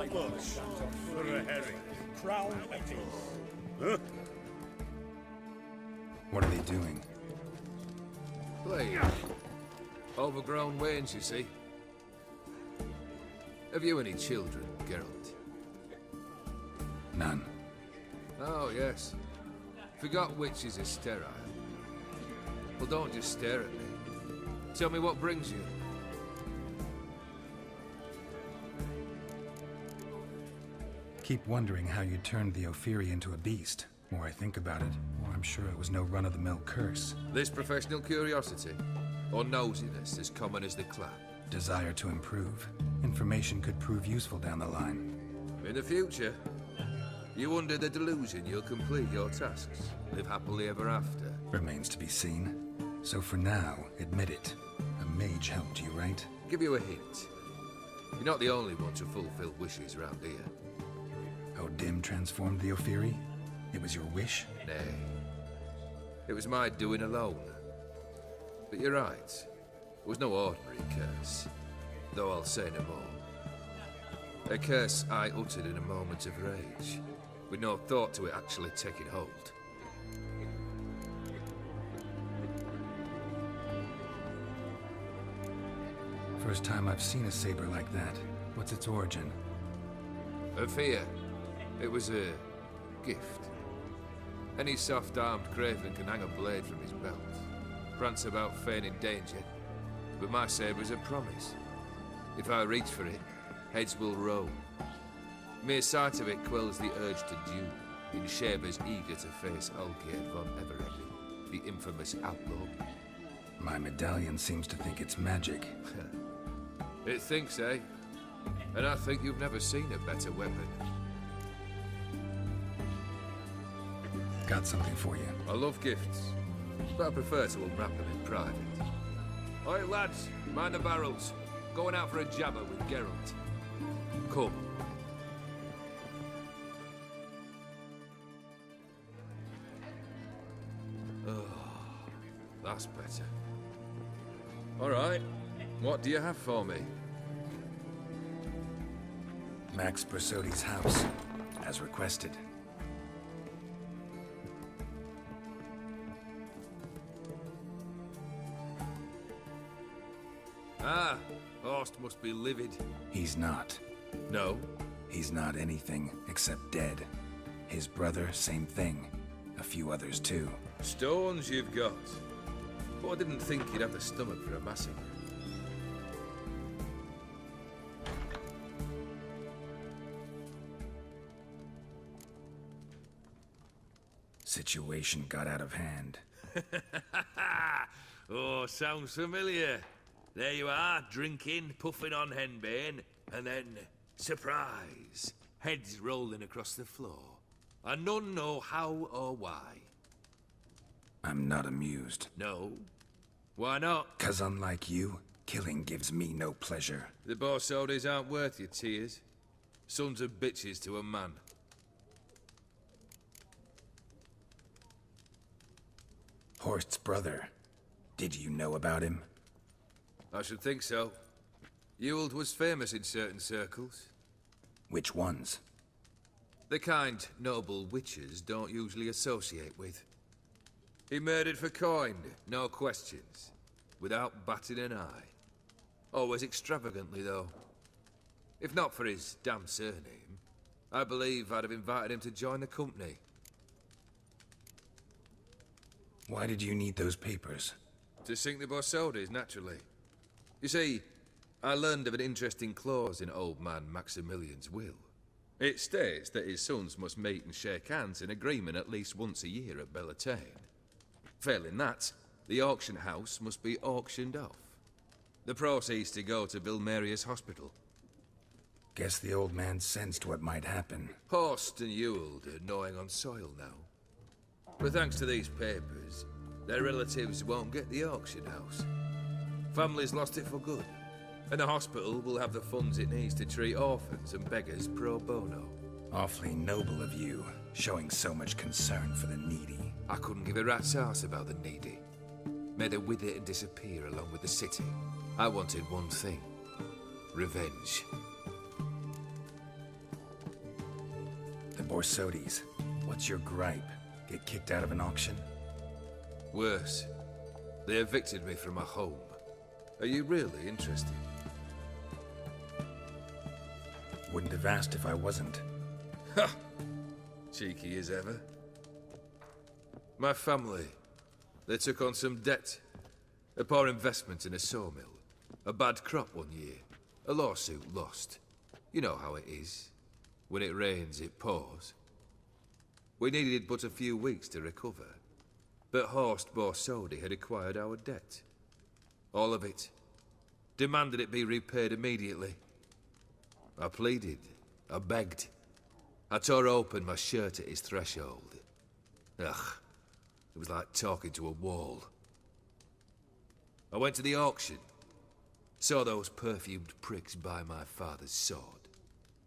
How much for a herring? Crown apiece. Huh? What are they doing? Playing. Overgrown wains, you see. Have you any children, Geralt? None. Oh, yes. Forgot witches are sterile. Well, don't just stare at me. Tell me what brings you. Keep wondering how you turned the Ophiri into a beast. The more I think about it, the more I'm sure it was no run-of-the-mill curse. This professional curiosity? Or nosiness as common as the clap? Desire to improve. Information could prove useful down the line. In the future? You under the delusion you'll complete your tasks, live happily ever after? Remains to be seen. So for now, admit it. A mage helped you, right? Give you a hint. You're not the only one to fulfill wishes round here. Odim transformed the Ophiri? It was your wish? Nay. It was my doing alone. But you're right. It was no ordinary curse. Though I'll say no more. A curse I uttered in a moment of rage, with no thought to it actually taking hold. First time I've seen a saber like that. What's its origin? A fear. It was a gift. Any soft-armed craven can hang a blade from his belt, prance about feigning danger, but my saber's a promise. If I reach for it, heads will roll. Mere sight of it quells the urge to duel, in Shabers eager to face Olgierd von Everett, the infamous outlaw. My medallion seems to think it's magic. It thinks, eh? And I think you've never seen a better weapon. Got something for you. I love gifts, but I prefer to unwrap them in private. Oi, lads, mind the barrels. Going out for a jabber with Geralt. Come. Oh, that's better. All right, what do you have for me? Max Bersodi's house, as requested. Ah, Horst must be livid. He's not. No? He's not anything except dead. His brother, same thing. A few others too. Stones you've got. But I didn't think you'd have the stomach for a massacre. Situation got out of hand. Oh, sounds familiar. There you are, drinking, puffing on henbane, and then, surprise, heads rolling across the floor. And none know how or why. I'm not amused. No? Why not? 'Cause unlike you, killing gives me no pleasure. The Borsodis aren't worth your tears. Sons of bitches to a man. Horst's brother. Did you know about him? I should think so. Ewald was famous in certain circles. Which ones? The kind noble witches don't usually associate with. He murdered for coin, no questions, without batting an eye. Always extravagantly, though. If not for his damn surname, I believe I'd have invited him to join the company. Why did you need those papers? To sink the Borsodis, naturally. You see, I learned of an interesting clause in old man Maximilian's will. It states that his sons must meet and shake hands in agreement at least once a year at Bellatane. Failing that, the auction house must be auctioned off. The proceeds to go to Vilmeria's hospital. Guess the old man sensed what might happen. Horst and Ewald are gnawing on soil now. But thanks to these papers, their relatives won't get the auction house. Families lost it for good, and the hospital will have the funds it needs to treat orphans and beggars pro bono. Awfully noble of you, showing so much concern for the needy. I couldn't give a rat's ass about the needy. May they wither and disappear along with the city. I wanted one thing. Revenge. Borsodi's. What's your gripe? Get kicked out of an auction? Worse. They evicted me from my home. Are you really interested? Wouldn't have asked if I wasn't. Ha! Cheeky as ever. My family, they took on some debt. A poor investment in a sawmill. A bad crop one year. A lawsuit lost. You know how it is. When it rains, it pours. We needed but a few weeks to recover. But Horst Borsodi had acquired our debt. All of it. Demanded it be repaid immediately. I pleaded. I begged. I tore open my shirt at his threshold. Ugh. It was like talking to a wall. I went to the auction. Saw those perfumed pricks buy my father's sword.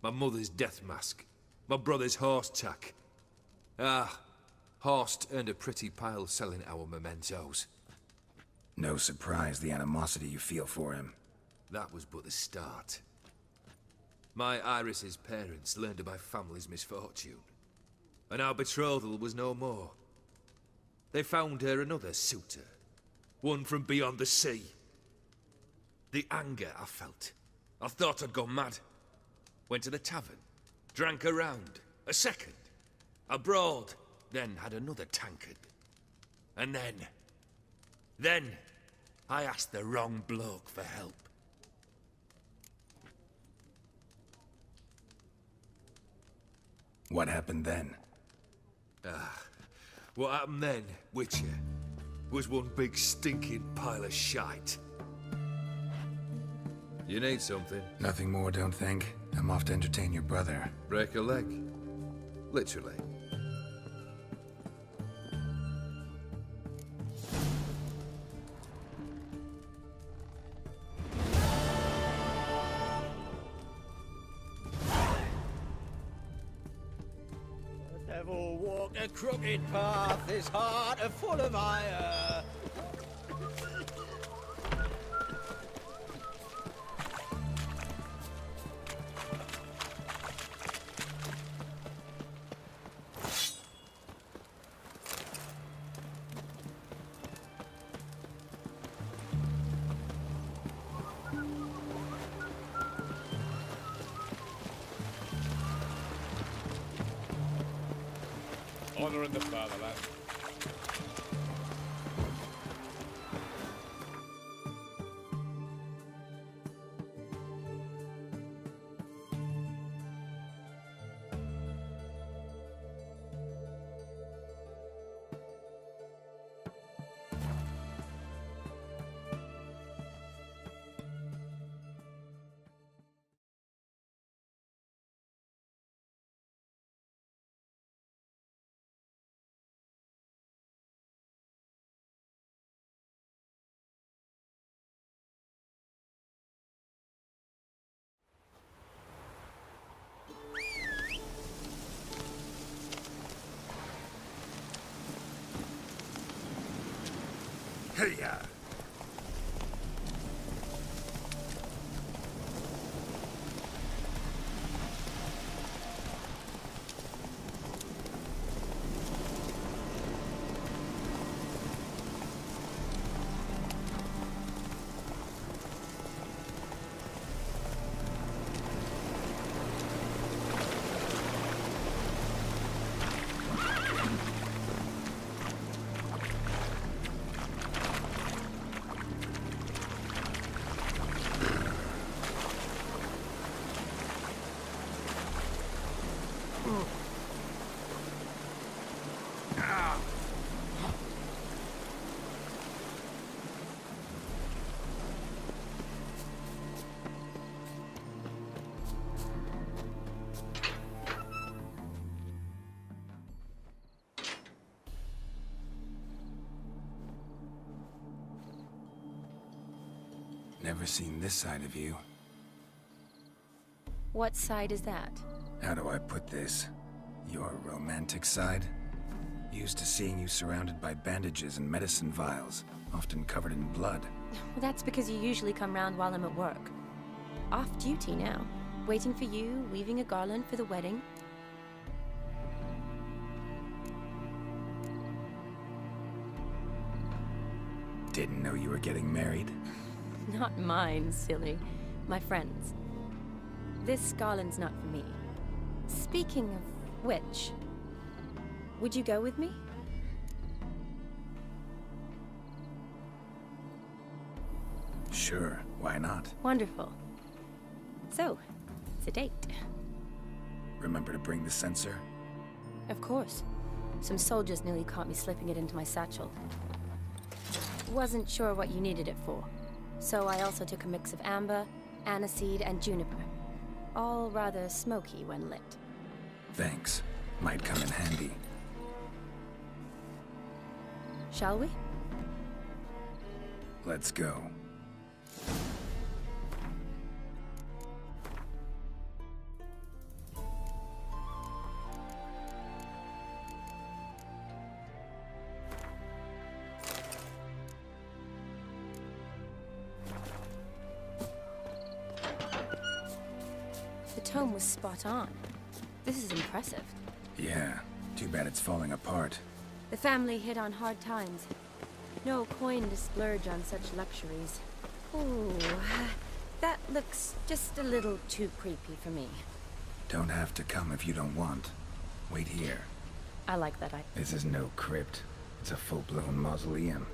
My mother's death mask. My brother's horse tack. Ah, Horst earned a pretty pile selling our mementos. No surprise the animosity you feel for him. That was but the start. My Iris's parents learned of my family's misfortune. And our betrothal was no more. They found her another suitor. One from beyond the sea. The anger I felt. I thought I'd gone mad. Went to the tavern. Drank a round. A second. I brawled. Then had another tankard. And then, I asked the wrong bloke for help. What happened then? What happened then, Witcher, was one big stinking pile of shite. You need something? Nothing more, don't think. I'm off to entertain your brother. Break a leg? Literally. Devil walk a crooked path, his heart a full of ire. Honor in the fatherland. Hey-ya! Never seen this side of you. What side is that? How do I put this? Your romantic side? Used to seeing you surrounded by bandages and medicine vials, often covered in blood. Well, that's because you usually come round while I'm at work. Off duty now. Waiting for you, weaving a garland for the wedding. Didn't know you were getting married? Not mine, silly. My friends. This garland's not for me. Speaking of which, would you go with me? Sure, why not? Wonderful. So, it's a date. Remember to bring the sensor? Of course. Some soldiers nearly caught me slipping it into my satchel. Wasn't sure what you needed it for. So I also took a mix of amber, aniseed, and juniper. All rather smoky when lit. Thanks. Might come in handy. Shall we? Let's go. The tome was spot on. This is impressive. Yeah, too bad it's falling apart. The family hit on hard times. No coin to splurge on such luxuries. Ooh, that looks just a little too creepy for me. Don't have to come if you don't want. Wait here. I like that idea. This is no crypt. It's a full-blown mausoleum.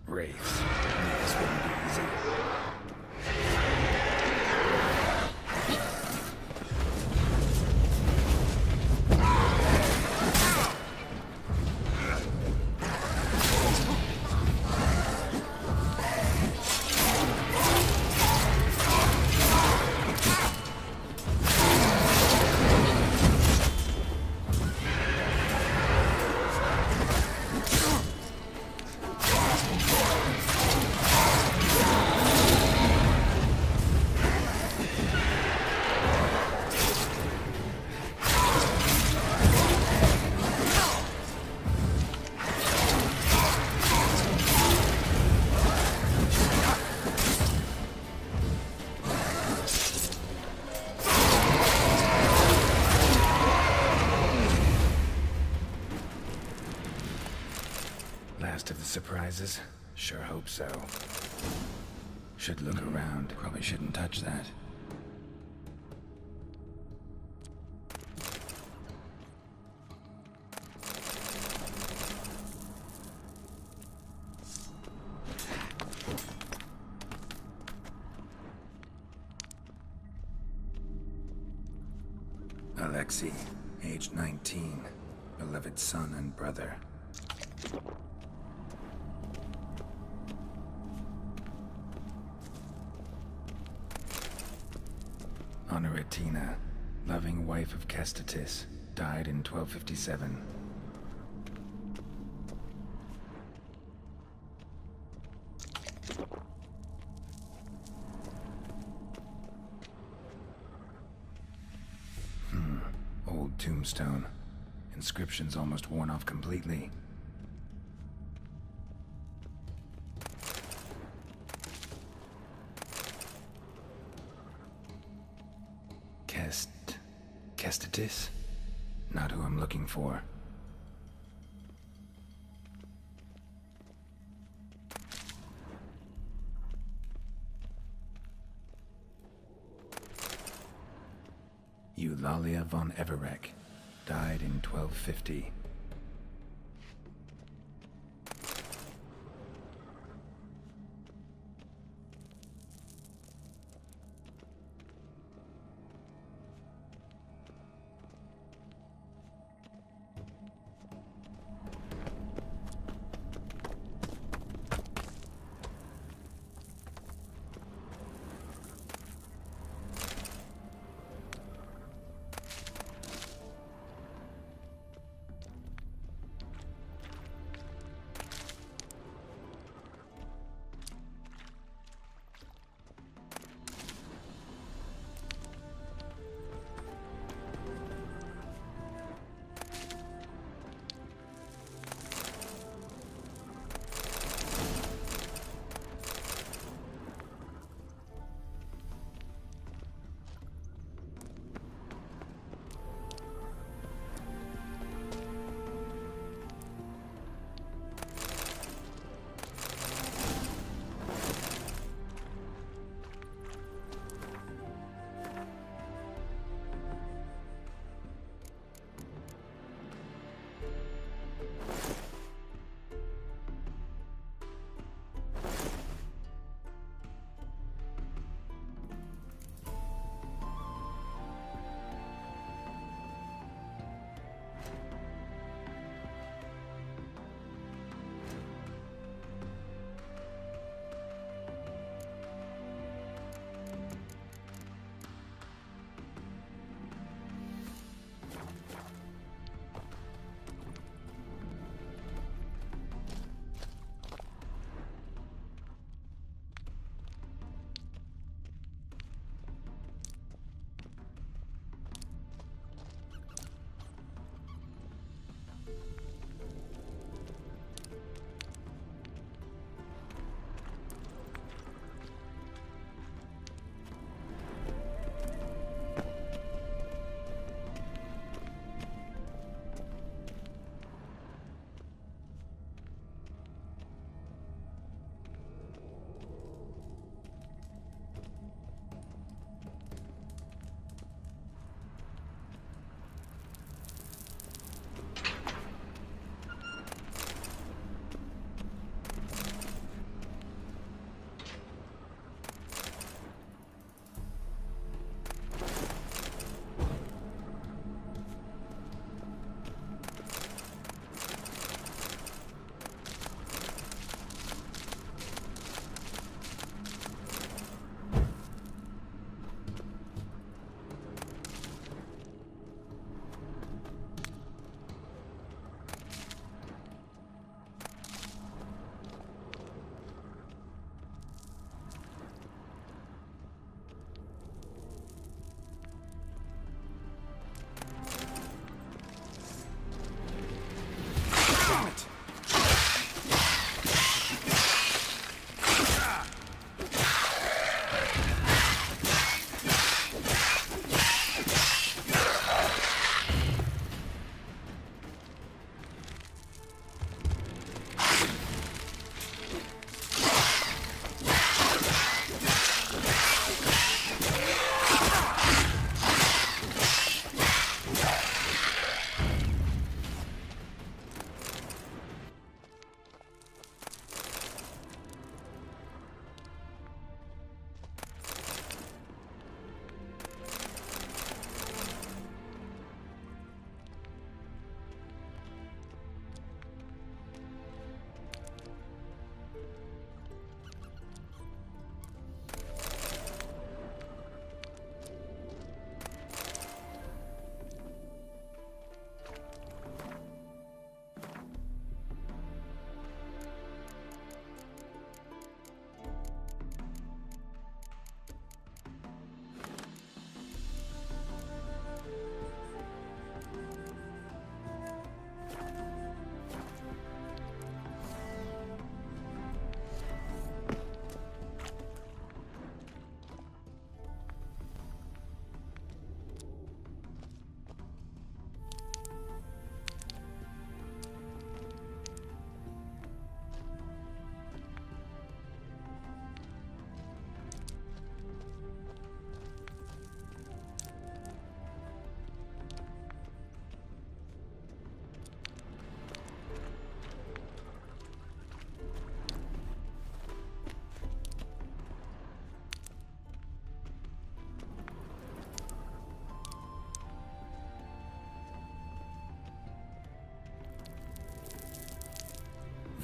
Wraiths. This wouldn't be easy. Last of the surprises? Sure hope so. Should look around. Probably shouldn't touch that. Alexei, age 19, beloved son and brother. Honoratina, loving wife of Kestatis, died in 1257. Old tombstone. Inscription's almost worn off completely. Kestatis? Not who I'm looking for. Eulalia von Everek, died in 1250.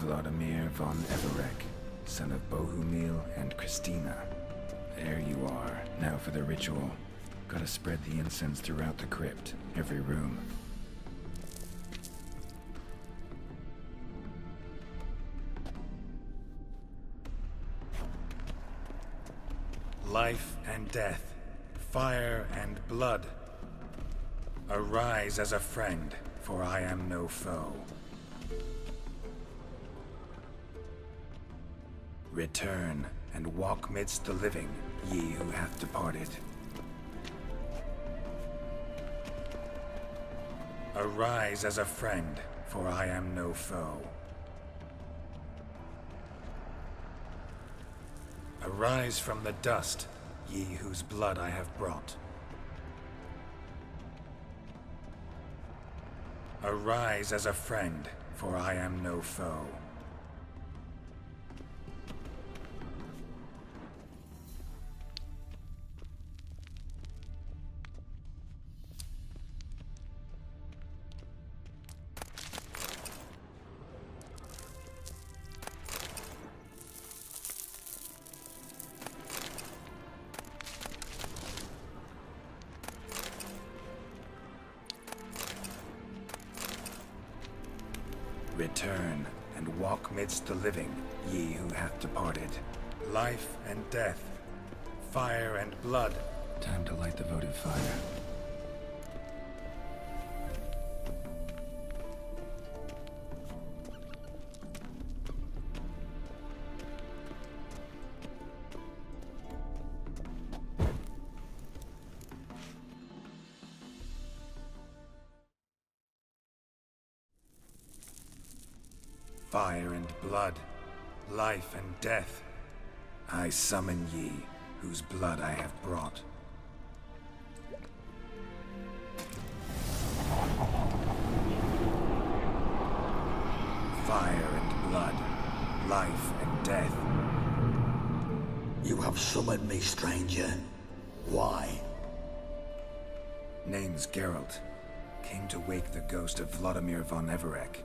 Vladimir von Everek, son of Bohumil and Christina. There you are. Now for the ritual. Gotta spread the incense throughout the crypt, every room. Life and death, fire and blood. Arise as a friend, for I am no foe. Return and walk midst the living, ye who hath departed. Arise as a friend, for I am no foe. Arise from the dust, ye whose blood I have brought. Arise as a friend, for I am no foe. Return and walk midst the living, ye who hath departed. Life and death, fire and blood. Time to light the votive fire. Fire and blood, life and death, I summon ye, whose blood I have brought. Fire and blood, life and death. You have summoned me, stranger. Why? Name's Geralt. Came to wake the ghost of Vladimir von Everek.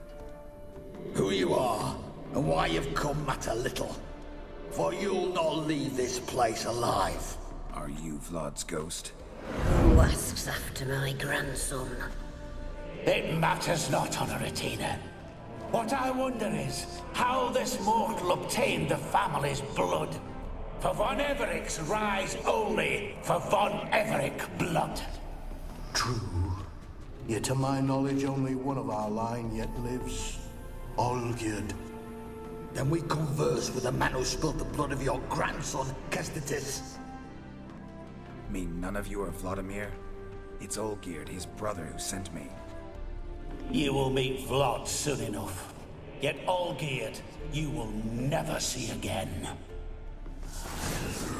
Who you are, and why you've come matter little. For you'll not leave this place alive. Are you Vlad's ghost? Who asks after my grandson? It matters not, Honoratina. What I wonder is how this mortal obtained the family's blood. For von Everek's rise only for von Everek blood. True. Yet to my knowledge, only one of our line yet lives. Olgierd. Then we converse with the man who spilled the blood of your grandson, Kestitis. Mean none of you are Vladimir? It's Olgierd, his brother, who sent me. You will meet Vlad soon enough. Yet Olgierd, you will never see again.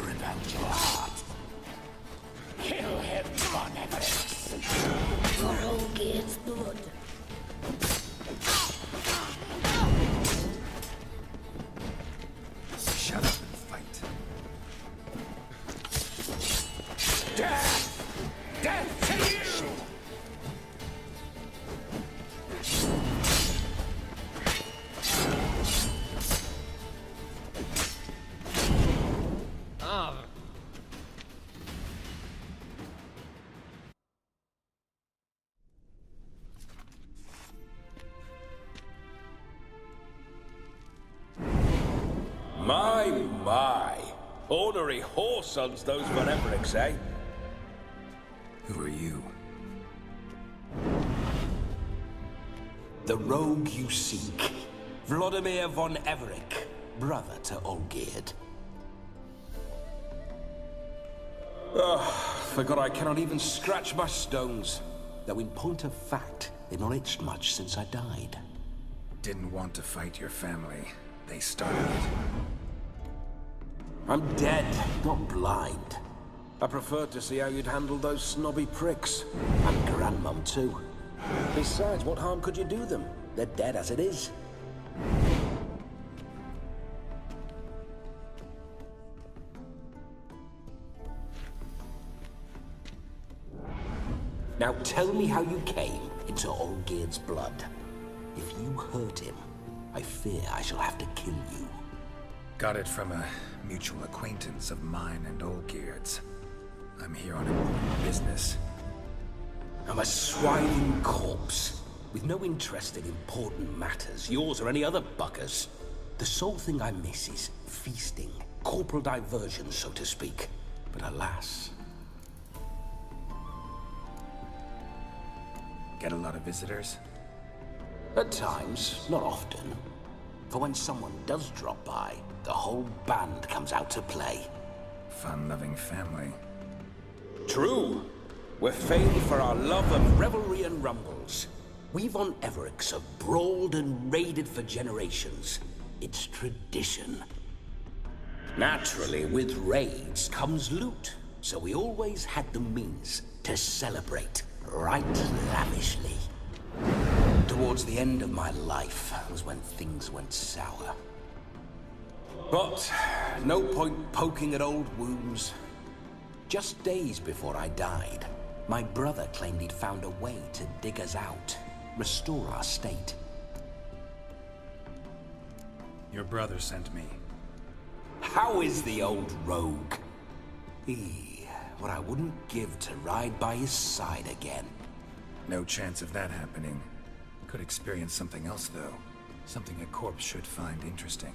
Rip out your heart. Kill him, von Everek. For Olgierd's blood. Shut up and fight. Death! Death to you! My. Ornery whoresons those von Evereks, eh? Who are you? The rogue you seek. Vladimir von Everek, brother to Olgierd. Forgot I cannot even scratch my stones. Though in point of fact, they've not itched much since I died. Didn't want to fight your family. They started it. I'm dead, not blind. I preferred to see how you'd handle those snobby pricks. And Grandmum too. Besides, what harm could you do them? They're dead as it is. Now tell me how you came into Olgierd's blood. If you hurt him, I fear I shall have to kill you. Got it from a mutual acquaintance of mine and Olgierd's. I'm here on important business. I'm a swiving corpse, with no interest in important matters, yours or any other buggers. The sole thing I miss is feasting, corporal diversion, so to speak. But alas... Get a lot of visitors? At times, not often. For when someone does drop by, the whole band comes out to play. Fun-loving family. True. We're famed for our love of revelry and rumbles. We Von Evericks have brawled and raided for generations. It's tradition. Naturally, with raids comes loot, so we always had the means to celebrate right lavishly. Towards the end of my life was when things went sour. But no point poking at old wounds. Just days before I died, my brother claimed he'd found a way to dig us out, restore our state. Your brother sent me. How is the old rogue? What I wouldn't give to ride by his side again. No chance of that happening. Could experience something else, though. Something a corpse should find interesting.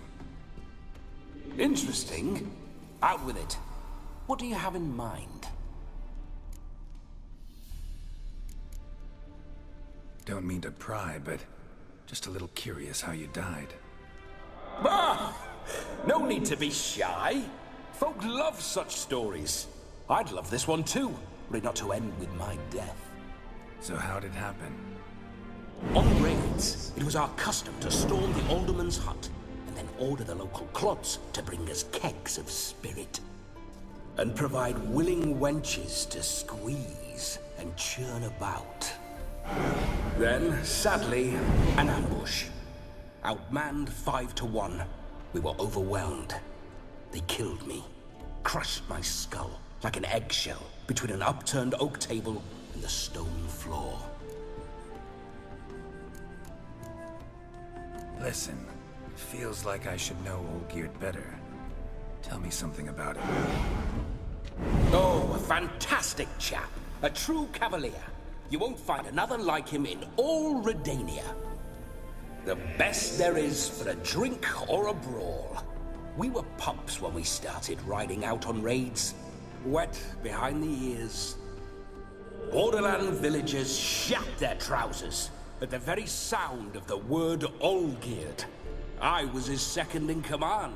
Interesting? Out with it. What do you have in mind? Don't mean to pry, but just a little curious how you died. Bah! No need to be shy. Folk love such stories. I'd love this one too, were it not to end with my death. So how'd it happen? On raids, it was our custom to storm the alderman's hut, and then order the local clods to bring us kegs of spirit. And provide willing wenches to squeeze and churn about. Then, sadly, an ambush. Outmanned 5 to 1, we were overwhelmed. They killed me, crushed my skull like an eggshell between an upturned oak table and the stone floor. Listen, it feels like I should know Olgierd better. Tell me something about him. Oh, a fantastic chap. A true cavalier. You won't find another like him in all Redania. The best there is for a drink or a brawl. We were pups when we started riding out on raids. Wet behind the ears. Borderland villagers shat their trousers at the very sound of the word Olgierd. I was his second in command,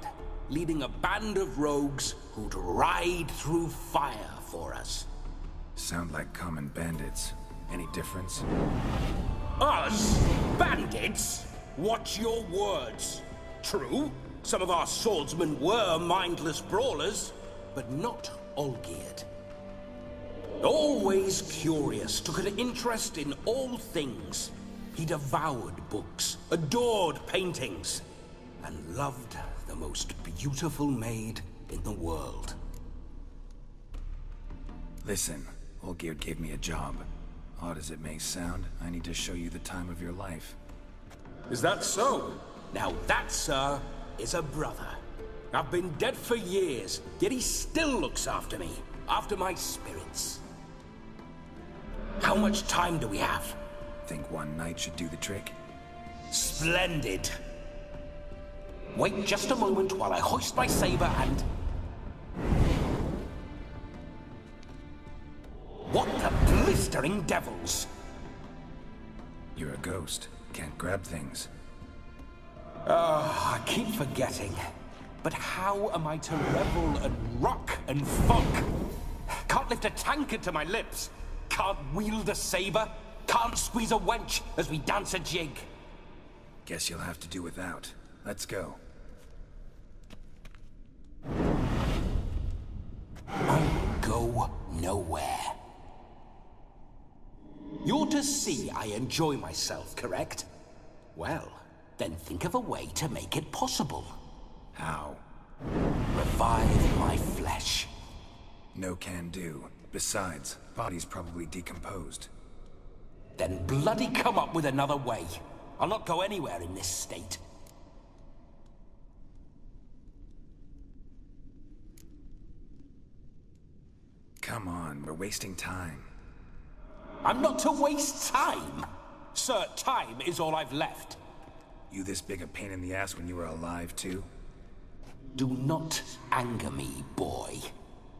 leading a band of rogues who'd ride through fire for us. Sound like common bandits. Any difference? Us? Bandits? Watch your words. True, some of our swordsmen were mindless brawlers, but not Olgierd. Always curious, took an interest in all things. He devoured books, adored paintings, and loved the most beautiful maid in the world. Listen, Olgierd gave me a job. Odd as it may sound, I need to show you the time of your life. Is that so? Now that, sir, is a brother. I've been dead for years, yet he still looks after me, after my spirits. How much time do we have? Think one night should do the trick? Splendid. Wait just a moment while I hoist my saber and... What the blistering devils? You're a ghost. Can't grab things. I keep forgetting. But how am I to revel and rock and funk? Can't lift a tankard to my lips. Can't wield a saber. Can't squeeze a wench as we dance a jig. Guess you'll have to do without. Let's go. I will go nowhere. You're to see I enjoy myself, correct? Well, then think of a way to make it possible. How? Revive my flesh. No can do. Besides, body's probably decomposed. Then bloody come up with another way. I'll not go anywhere in this state. Come on, we're wasting time. I'm not to waste time. Sir, time is all I've left. You this big a pain in the ass when you were alive, too? Do not anger me, boy.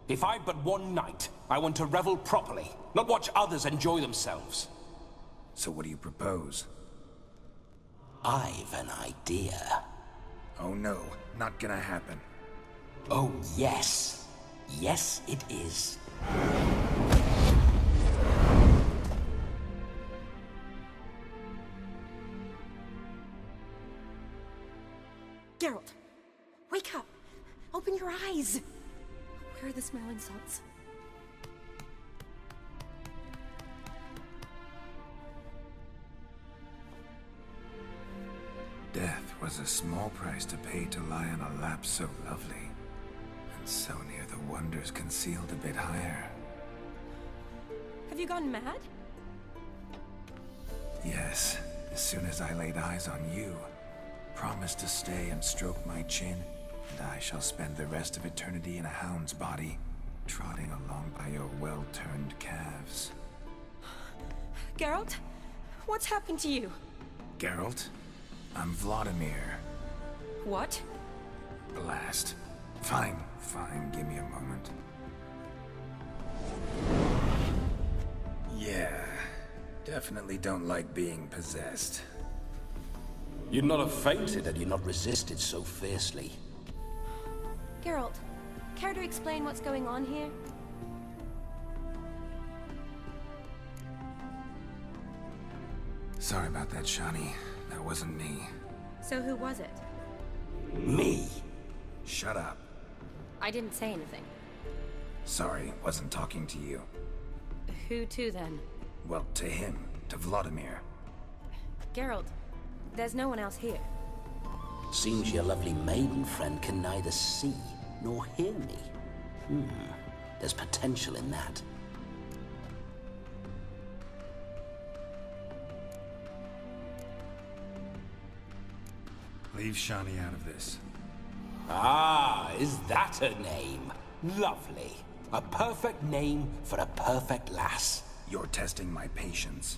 If I've but one night, I want to revel properly, not watch others enjoy themselves. So what do you propose? I've an idea. Oh no, not gonna happen. Oh yes. Yes, it is. Geralt, wake up! Open your eyes! Where are the smelling salts? Death was a small price to pay to lie on a lap so lovely, and so near the wonders concealed a bit higher. Have you gone mad? Yes, as soon as I laid eyes on you, promised to stay and stroke my chin, and I shall spend the rest of eternity in a hound's body, trotting along by your well-turned calves. Geralt? What's happened to you? Geralt? I'm Vladimir. What? Blast. Fine, give me a moment. Yeah, definitely don't like being possessed. You'd not have fainted had you not resisted so fiercely. Geralt, care to explain what's going on here? Sorry about that, Shani. That wasn't me. So who was it? Me? Shut up. I didn't say anything. Sorry, wasn't talking to you. Who to then? Well, to him. To Vladimir. Geralt, there's no one else here. Seems your lovely maiden friend can neither see nor hear me. There's potential in that. Leave Shani out of this. Ah, is that her name? Lovely. A perfect name for a perfect lass. You're testing my patience.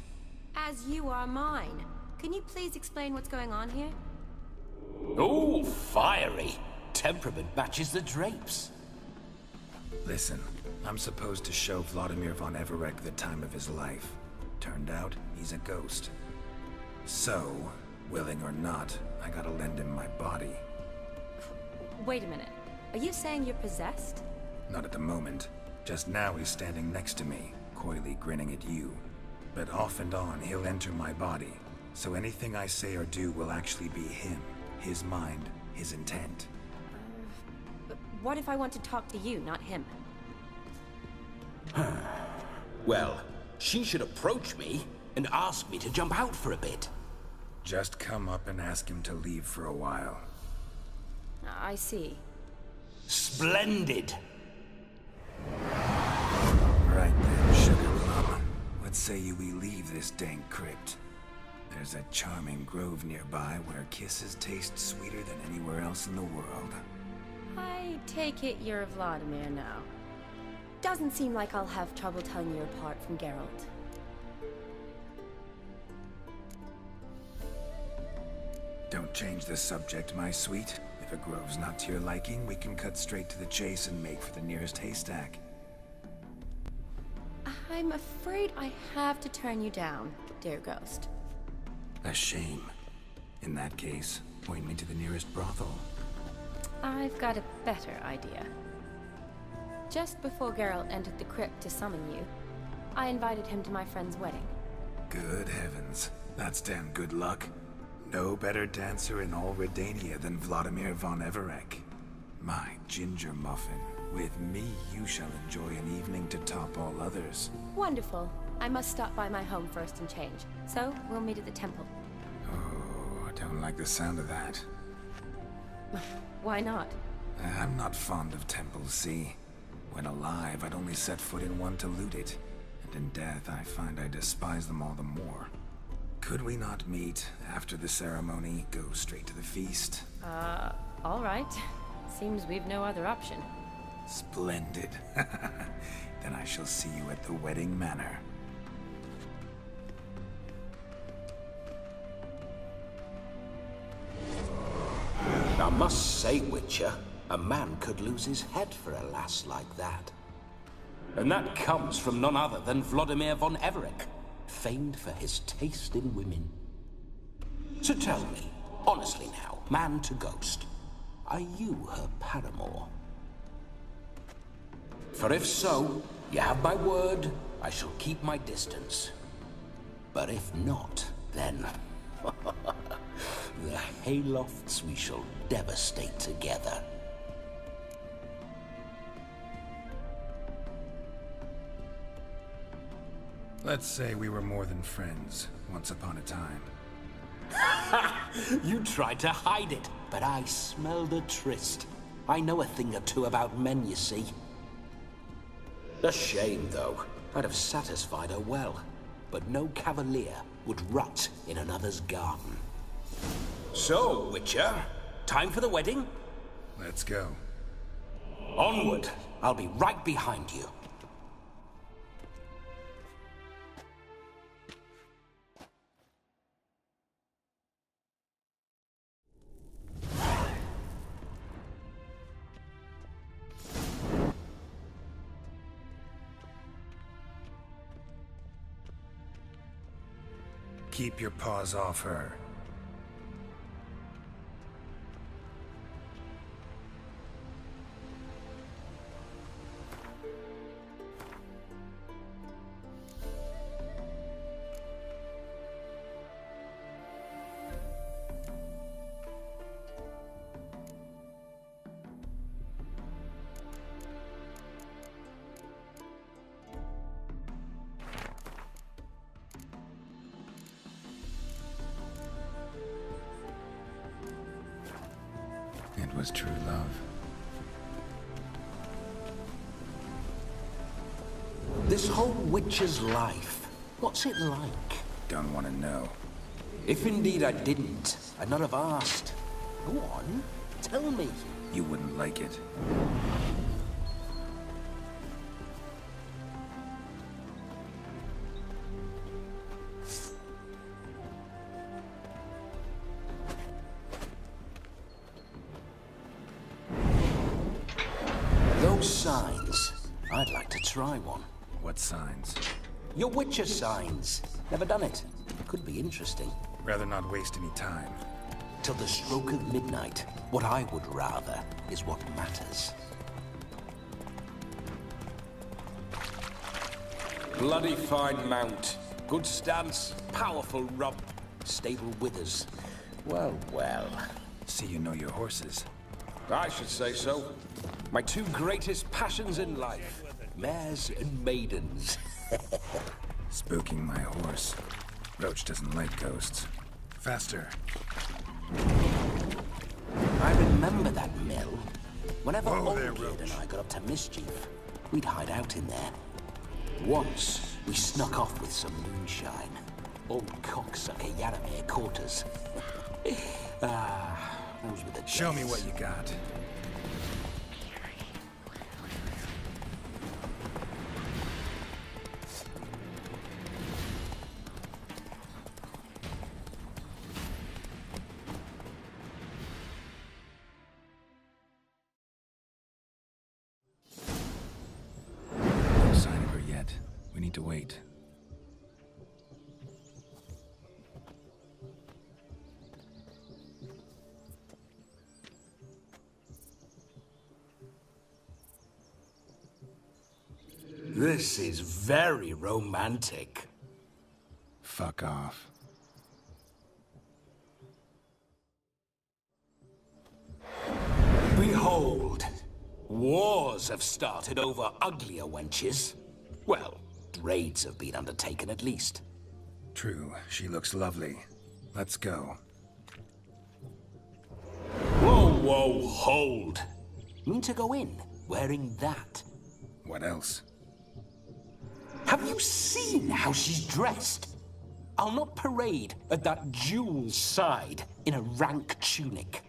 As you are mine. Can you please explain what's going on here? Oh, fiery. Temperament matches the drapes. Listen, I'm supposed to show Vladimir von Everec the time of his life. Turned out, he's a ghost. So, willing or not, I gotta lend him my body. Wait a minute. Are you saying you're possessed? Not at the moment. Just now he's standing next to me, coyly grinning at you. But off and on, he'll enter my body. So anything I say or do will actually be him. His mind, his intent. But what if I want to talk to you, not him? Well, she should approach me and ask me to jump out for a bit. Just come up and ask him to leave for a while. I see. Splendid! Right then, sugar plum. What say you we leave this dank crypt? There's a charming grove nearby where kisses taste sweeter than anywhere else in the world. I take it you're Vladimir now. Doesn't seem like I'll have trouble telling you apart from Geralt. Don't change the subject, my sweet. If a grove's not to your liking, we can cut straight to the chase and make for the nearest haystack. I'm afraid I have to turn you down, dear ghost. A shame. In that case, point me to the nearest brothel. I've got a better idea. Just before Geralt entered the crypt to summon you, I invited him to my friend's wedding. Good heavens. That's damn good luck. No better dancer in all Redania than Vladimir von Everec. My ginger muffin. With me, you shall enjoy an evening to top all others. Wonderful. I must stop by my home first and change. So, we'll meet at the temple. Oh, I don't like the sound of that. Why not? I'm not fond of temples, see? When alive, I'd only set foot in one to loot it. And in death, I find I despise them all the more. Could we not meet after the ceremony, go straight to the feast? All right. Seems we've no other option. Splendid. Then I shall see you at the wedding manor. I must say, Witcher, a man could lose his head for a lass like that. And that comes from none other than Vladimir von Everec, famed for his taste in women. So tell me, honestly now, man to ghost, are you her paramour? For if so, you have my word, I shall keep my distance. But if not, then... the haylofts we shall devastate together. Let's say we were more than friends, once upon a time. You tried to hide it, but I smelled a tryst. I know a thing or two about men, you see. A shame, though. I'd have satisfied her well. But no cavalier would rot in another's garden. So, Witcher, time for the wedding? Let's go. Onward! I'll be right behind you. Keep your paws off her. It was true love. This whole witcher's life, what's it like? Don't want to know. If indeed I didn't, I'd not have asked. Go on, tell me. You wouldn't like it. Those signs, I'd like to try one. What signs? Your Witcher signs. Never done it. Could be interesting. Rather not waste any time. Till the stroke of midnight, what I would rather is what matters. Bloody fine mount. Good stance, powerful rump, stable withers. Well, well. See you know your horses. I should say so. My two greatest passions in life. Mares and maidens. Spooking my horse. Roach doesn't like ghosts. Faster. I remember that mill. Whenever Whoa there, Olgerd and Roach. I got up to mischief, we'd hide out in there. Once, we snuck off with some moonshine. Old cocksucker Yaramir caught us. Those were the days. Show me what you got. No sign of her yet. We need to wait. This is very romantic. Fuck off. Behold, wars have started over uglier wenches. Well, raids have been undertaken at least. True, she looks lovely. Let's go. Whoa, whoa, hold. Mean to go in, wearing that? What else? Have you seen how she's dressed? I'll not parade at that jewel's side in a rank tunic.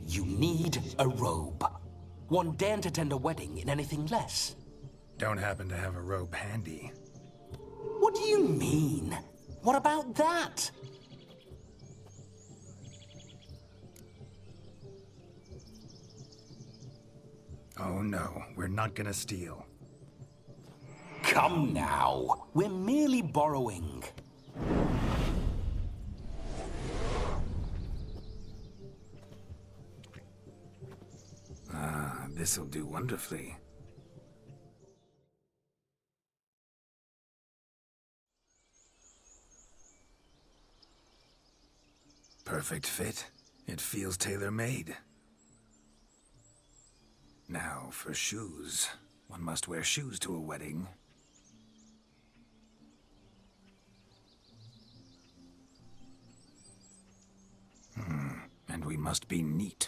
You need a robe. One daren't attend a wedding in anything less. Don't happen to have a robe handy. What do you mean? What about that? Oh no, we're not gonna steal. Come now. We're merely borrowing. Ah, this'll do wonderfully. Perfect fit. It feels tailor-made. Now, for shoes. One must wear shoes to a wedding. And we must be neat.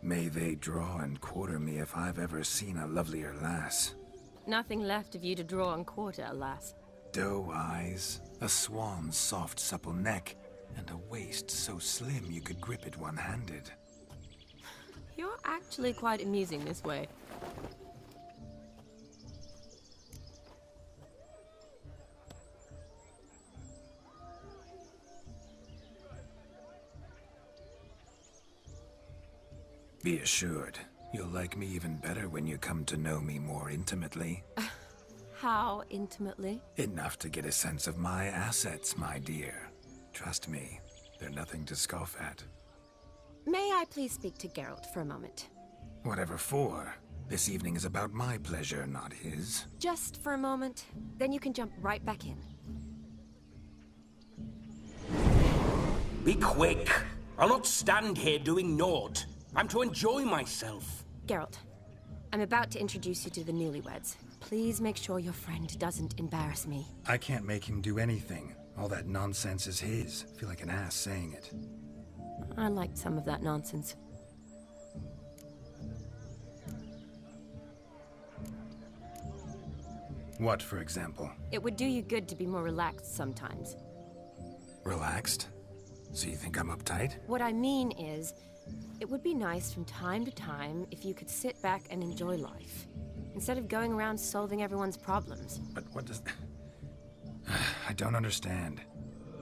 May they draw and quarter me if I've ever seen a lovelier lass. Nothing left of you to draw and quarter, alas. Doe eyes, a swan's soft supple neck, and a waist so slim you could grip it one-handed. You're actually quite amusing this way. Be assured, you'll like me even better when you come to know me more intimately. How intimately? Enough to get a sense of my assets, my dear. Trust me, they're nothing to scoff at. May I please speak to Geralt for a moment? Whatever for. This evening is about my pleasure, not his. Just for a moment, then you can jump right back in. Be quick. I'll not stand here doing naught. I'm to enjoy myself. Geralt, I'm about to introduce you to the newlyweds. Please make sure your friend doesn't embarrass me. I can't make him do anything. All that nonsense is his. I feel like an ass saying it. I liked some of that nonsense. What, for example? It would do you good to be more relaxed sometimes. Relaxed? So you think I'm uptight? What I mean is, it would be nice from time to time if you could sit back and enjoy life, instead of going around solving everyone's problems. But what does... I don't understand.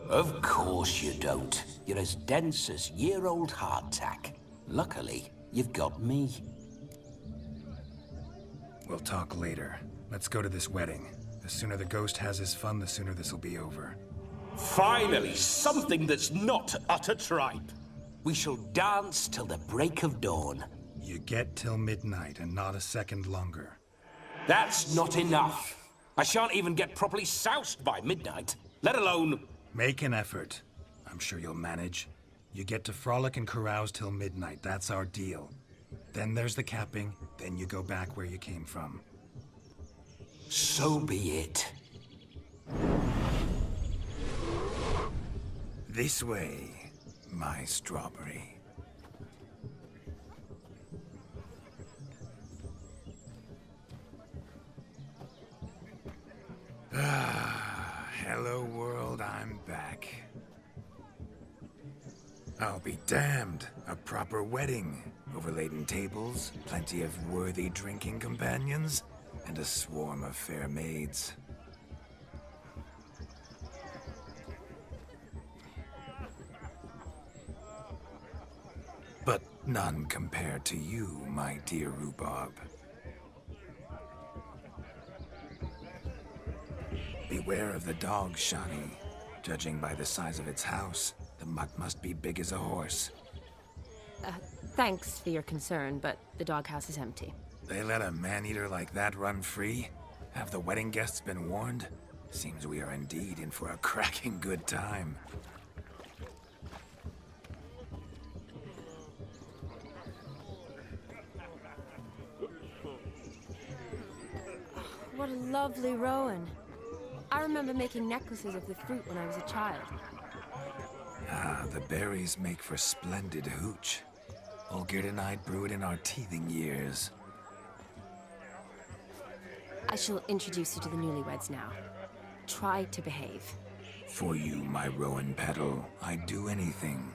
Of course you don't. You're as dense as year-old hardtack. Luckily, you've got me. We'll talk later. Let's go to this wedding. The sooner the ghost has his fun, the sooner this'll be over. Finally, something that's not utter tripe. We shall dance till the break of dawn. You get till midnight and not a second longer. That's not enough. I shan't even get properly soused by midnight, let alone... Make an effort. I'm sure you'll manage. You get to frolic and carouse till midnight, that's our deal. Then there's the capping, then you go back where you came from. So be it. This way, my strawberry. Ah, hello world, I'm back. I'll be damned. A proper wedding. Overladen tables, plenty of worthy drinking companions, and a swarm of fair maids. But none compared to you, my dear rhubarb. Beware of the dog, Shani. Judging by the size of its house, the mutt must be big as a horse. Thanks for your concern, but the doghouse is empty. They let a man-eater like that run free? Have the wedding guests been warned? Seems we are indeed in for a cracking good time. What a lovely rowan. I remember making necklaces of the fruit when I was a child. Ah, the berries make for splendid hooch. Olgerd and I brewed in our teething years. I shall introduce you to the newlyweds now. Try to behave. For you, my rowan petal, I'd do anything.